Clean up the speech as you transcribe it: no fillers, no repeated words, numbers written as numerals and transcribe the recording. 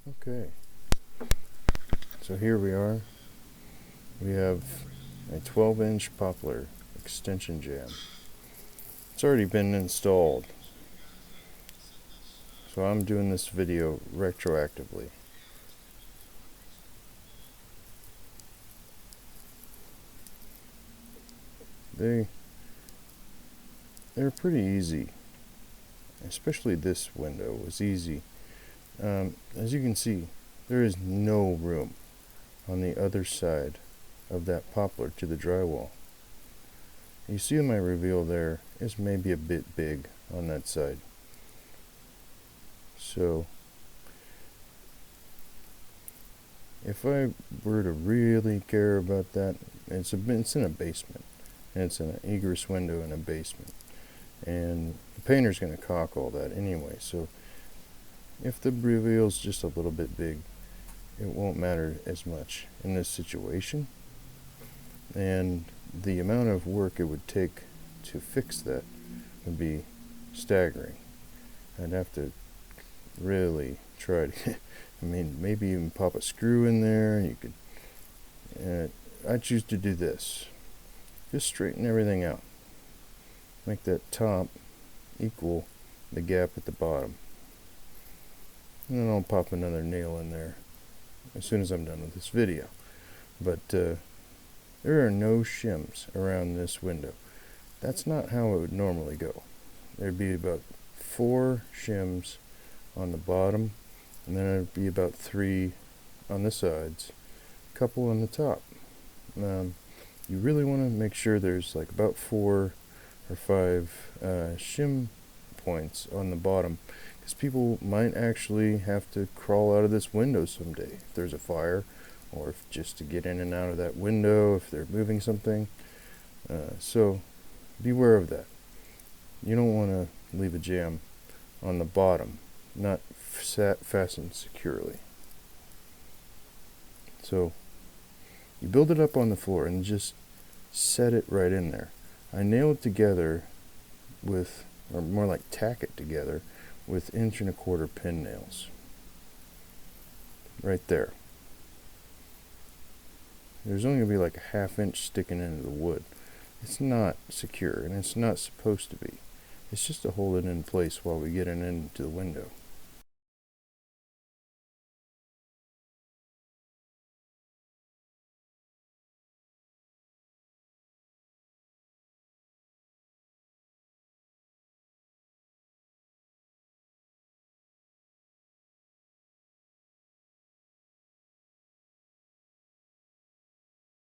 Okay, so here we are. We have a 12-inch poplar extension jamb. It's already been installed, so I'm doing this video retroactively. They're pretty easy, especially this window was easy. As you can see, there is no room on the other side of that poplar to the drywall. You see my reveal there is maybe a bit big on that side. So if I were to really care about that, it's in a basement, and it's an egress window in a basement, and the painter's going to caulk all that anyway, so if the reveal's just a little bit big, it won't matter as much in this situation. And the amount of work it would take to fix that would be staggering. I'd have to really try to I mean, maybe even pop a screw in there. You could I choose to do this. Just straighten everything out. Make that top equal the gap at the bottom. And then I'll pop another nail in there as soon as I'm done with this video. But there are no shims around this window. That's not how it would normally go. There'd be about 4 shims on the bottom, and then it'd be about 3 on the sides, a couple on the top. You really want to make sure there's like about 4 or 5 shim points on the bottom, because people might actually have to crawl out of this window someday if there's a fire, or if just to get in and out of that window if they're moving something. So beware of that. You don't want to leave a jamb on the bottom, not fastened securely. So you build it up on the floor and just set it right in there. I nail it together with, or more like tack it together with 1.25 inch pin nails. Right there. There's only going to be like a 1/2 inch sticking into the wood. It's not secure, and it's not supposed to be. It's just to hold it in place while we get it into the window.